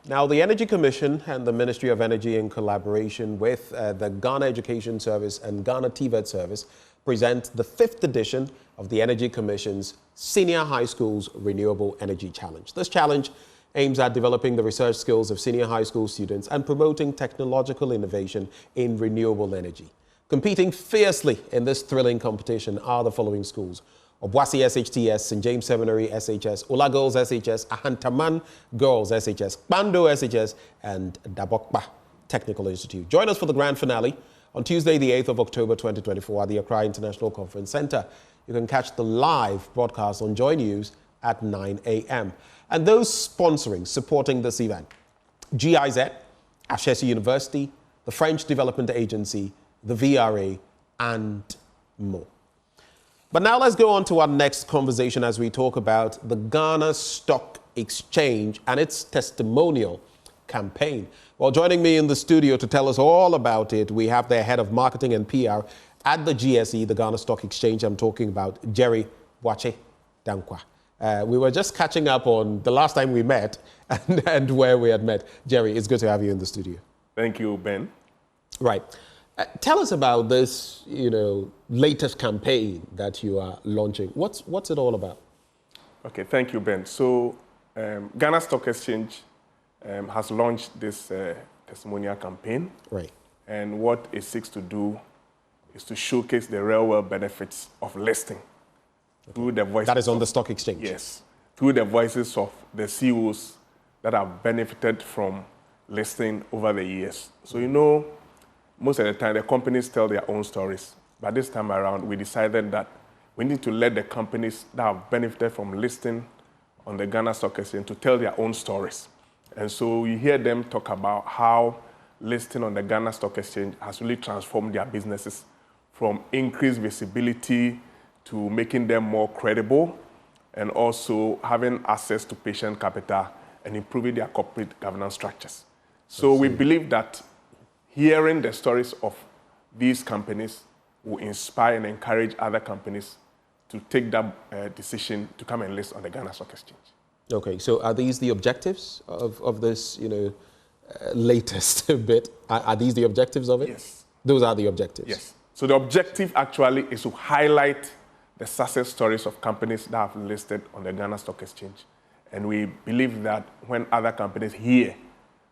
Now, the Energy Commission and the Ministry of Energy, in collaboration with the Ghana Education Service and Ghana TVET Service, present the 5th edition of the Energy Commission's Senior High Schools Renewable Energy Challenge. This challenge aims at developing the research skills of senior high school students and promoting technological innovation in renewable energy. Competing fiercely in this thrilling competition are the following schools: Obuasi SHTS, St. James Seminary SHS, Ola Girls SHS, Ahantaman Girls SHS, Bando SHS, and Dabokba Technical Institute. Join us for the grand finale on Tuesday, the 8th of October 2024 at the Accra International Conference Center. You can catch the live broadcast on Joy News at 9 a.m. And those supporting this event: GIZ, Ashesi University, the French Development Agency, the VRA, and more. But now let's go on to our next conversation as we talk about the Ghana Stock Exchange and its testimonial campaign. Well, joining me in the studio to tell us all about it, we have their head of marketing and PR at the GSE, the Ghana Stock Exchange. I'm talking about Jerry Boakye Danquah. We were just catching up on the last time we met and where we had met. Jerry, it's good to have you in the studio. Thank you, Ben. Right. Tell us about this, latest campaign that you are launching. What's it all about? Okay, thank you, Ben. So, Ghana Stock Exchange has launched this testimonial campaign. Right. And what it seeks to do is to showcase the real-world benefits of listing through the voices. That is on the stock exchange. Yes, through the voices of the CEOs that have benefited from listing over the years. So, most of the time, the companies tell their own stories. But this time around, we decided that we need to let the companies that have benefited from listing on the Ghana Stock Exchange to tell their own stories. And so you hear them talk about how listing on the Ghana Stock Exchange has really transformed their businesses from increased visibility to making them more credible, and also having access to patient capital and improving their corporate governance structures. So we believe that hearing the stories of these companies will inspire and encourage other companies to take that decision to come and list on the Ghana Stock Exchange. Okay, so are these the objectives of this, latest bit? Are these the objectives of it? Yes. Those are the objectives? Yes. So the objective actually is to highlight the success stories of companies that have listed on the Ghana Stock Exchange. And we believe that when other companies hear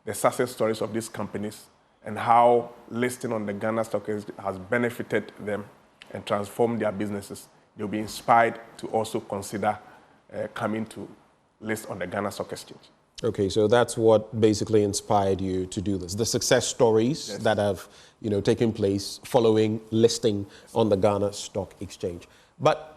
the success stories of these companies and how listing on the Ghana Stock Exchange has benefited them and transformed their businesses, they'll be inspired to also consider coming to list on the Ghana Stock Exchange. Okay, so that's what basically inspired you to do this. The success stories Yes. that have, taken place following listing on the Ghana Stock Exchange. But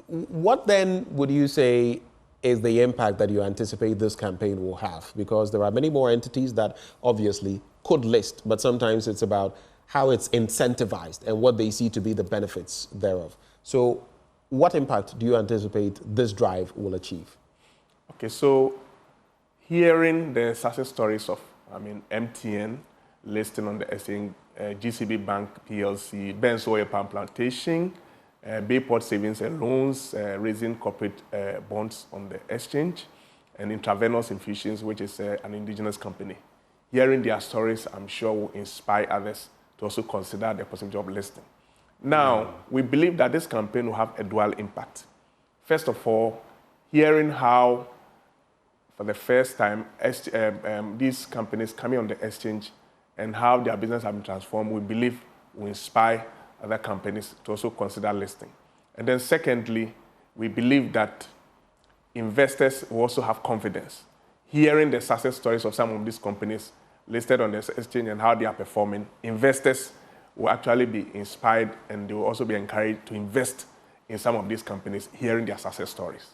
what then would you say is the impact that you anticipate this campaign will have? Because there are many more entities that obviously could list, but sometimes it's about how it's incentivized and what they see to be the benefits thereof. So what impact do you anticipate this drive will achieve? Okay, so hearing the success stories of, MTN listing on the exchange, GCB Bank PLC, Ben's Oil Palm Plantation, Bayport Savings and Loans, raising corporate bonds on the exchange, and Intravenous Infusions, which is an indigenous company. Hearing their stories, I'm sure, will inspire others to also consider the possibility of listing. Now, we believe that this campaign will have a dual impact. First of all, hearing how, for the first time, these companies coming on the exchange and how their business have been transformed, we believe will inspire other companies to also consider listing. And then secondly, we believe that investors will also have confidence. Hearing the success stories of some of these companies listed on the exchange and how they are performing, investors will actually be inspired and they will also be encouraged to invest in some of these companies, hearing their success stories.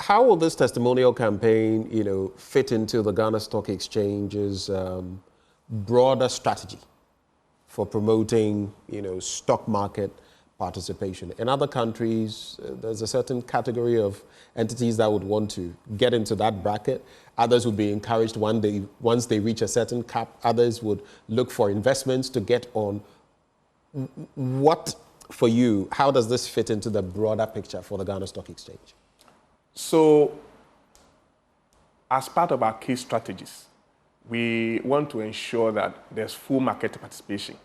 How will this testimonial campaign, fit into the Ghana Stock Exchange's broader strategy for promoting, stock market participation? In other countries, there's a certain category of entities that would want to get into that bracket. Others would be encouraged once they reach a certain cap. Others would look for investments to get on. What, for you, how does this fit into the broader picture for the Ghana Stock Exchange? So as part of our key strategies, we want to ensure that there's full market participation.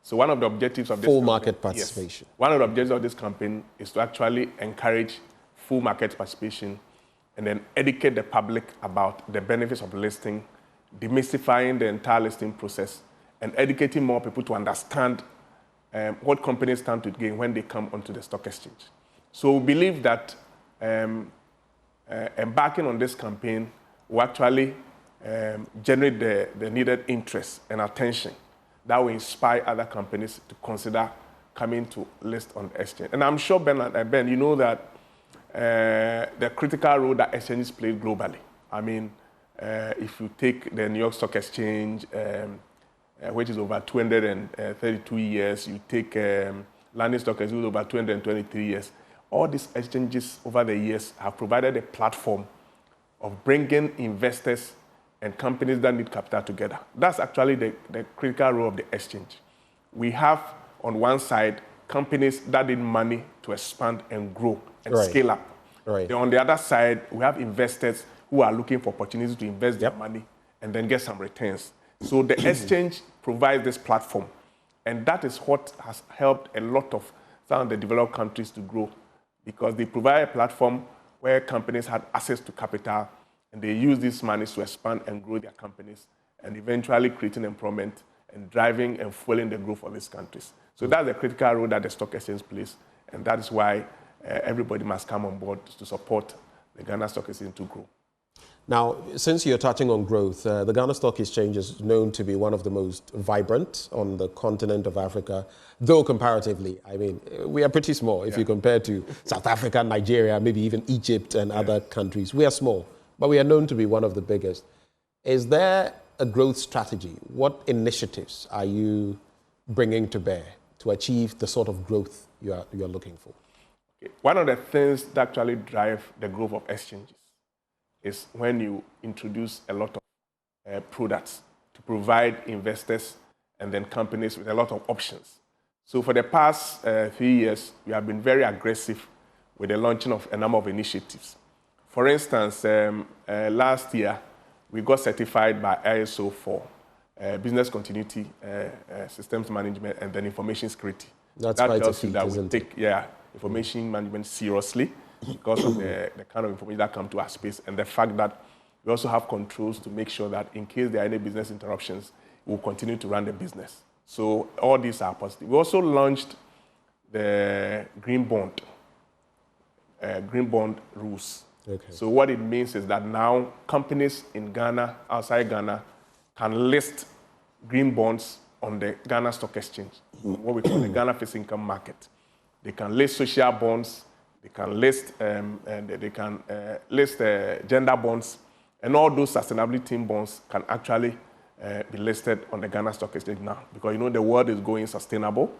So one of the objectives of this full market participation. Yes, one of the objectives of this campaign is to actually encourage full market participation and then educate the public about the benefits of listing, demystifying the entire listing process, and educating more people to understand what companies stand to gain when they come onto the stock exchange. So we believe that embarking on this campaign will actually generate the needed interest and attention that will inspire other companies to consider coming to list on the exchange. And I'm sure, Ben, you know that the critical role that exchanges play globally. I mean, if you take the New York Stock Exchange, which is over 232 years, you take London Stock Exchange, which is over 223 years, all these exchanges over the years have provided a platform of bringing investors and companies that need capital together. That's actually the critical role of the exchange. We have, on one side, companies that need money to expand and grow and scale up. Right. Then on the other side, we have investors who are looking for opportunities to invest their money and then get some returns. So the exchange provides this platform, and that is what has helped a lot of some of the developed countries to grow, because they provide a platform where companies had access to capital, and they use these monies to expand and grow their companies, and eventually creating employment and driving and fueling the growth of these countries. So that's the critical role that the stock exchange plays, and that is why everybody must come on board to support the Ghana Stock Exchange to grow. Now, since you're touching on growth, the Ghana Stock Exchange is known to be one of the most vibrant on the continent of Africa, though comparatively, I mean, we are pretty small if you compare to South Africa, Nigeria, maybe even Egypt and other countries. We are small, but we are known to be one of the biggest. Is there a growth strategy? What initiatives are you bringing to bear to achieve the sort of growth you are looking for? Okay. One of the things that actually drive the growth of exchanges is when you introduce a lot of products to provide investors and then companies with a lot of options. So for the past 3 years, we have been very aggressive with the launching of a number of initiatives. For instance, last year, we got certified by ISO for business continuity, systems management, and then information security. That's quite a feat, that we isn't take information management seriously, because of the kind of information that come to our space, and the fact that we also have controls to make sure that in case there are any business interruptions, we'll continue to run the business. So all these are positive. We also launched the green bond rules. Okay. So what it means is that now companies in Ghana, outside Ghana, can list green bonds on the Ghana Stock Exchange, what we call the Ghana Fixed Income Market. They can list social bonds, they can list gender bonds, and all those sustainability bonds can actually be listed on the Ghana Stock Exchange now, because you know the world is going sustainable,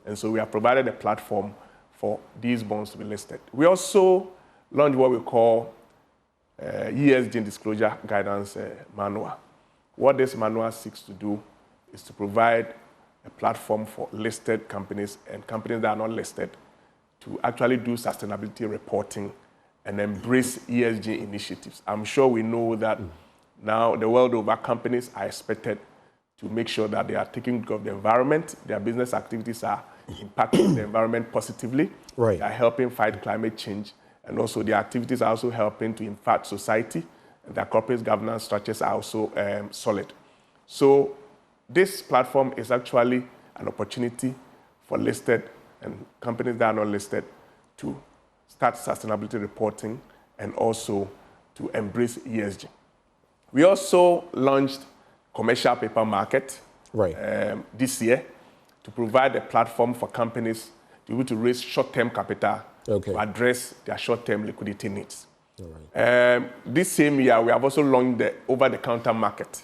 and so we have provided a platform for these bonds to be listed. We also launched what we call ESG Disclosure Guidance Manual. What this manual seeks to do is to provide a platform for listed companies and companies that are not listed to actually do sustainability reporting and embrace ESG initiatives. I'm sure we know that now the world over, companies are expected to make sure that they are taking care of the environment, their business activities are impacting the environment positively, they are helping fight climate change, and also their activities are also helping to impact society, and their corporate governance structures are also solid. So this platform is actually an opportunity for listed and companies that are not listed to start sustainability reporting and also to embrace ESG. We also launched commercial paper market this year to provide a platform for companies to be able to raise short-term capital to address their short-term liquidity needs. This same year, we have also launched the over-the-counter market.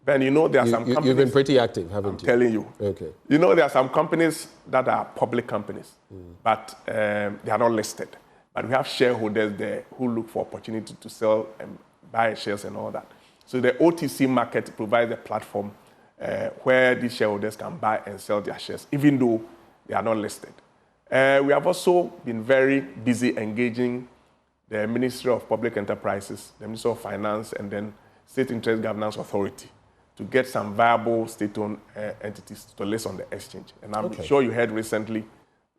Ben, you know there are some companies... You've been pretty active, haven't you? I'm telling you. You know there are some companies that are public companies, but they are not listed. But we have shareholders there who look for opportunity to sell and buy shares and all that. So the OTC market provides a platform where these shareholders can buy and sell their shares, even though they are not listed. We have also been very busy engaging the Ministry of Public Enterprises, the Ministry of Finance, and then State Interest Governance Authority to get some viable state-owned entities to list on the exchange. And I'm sure you heard recently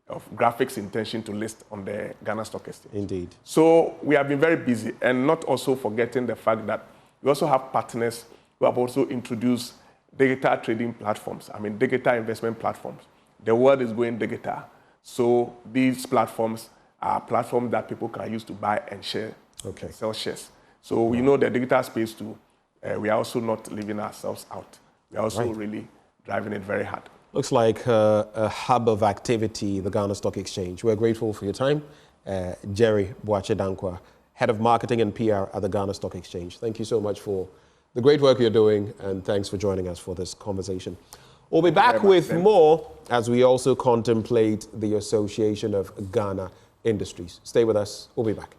of Graphics' intention to list on the Ghana Stock Exchange. Indeed. So we have been very busy, and not also forgetting the fact that we also have partners who have also introduced digital trading platforms, digital investment platforms. The world is going digital. So these platforms are platforms that people can use to buy and share, and sell shares. So we know the digital space too, we are also not leaving ourselves out. We are also really driving it very hard. Looks like a hub of activity, the Ghana Stock Exchange. We're grateful for your time. Jerry Boakye Danquah, Head of Marketing and PR at the Ghana Stock Exchange. Thank you so much for the great work you're doing, and thanks for joining us for this conversation. We'll be back with more as we also contemplate the Association of Ghana Industries. Stay with us. We'll be back.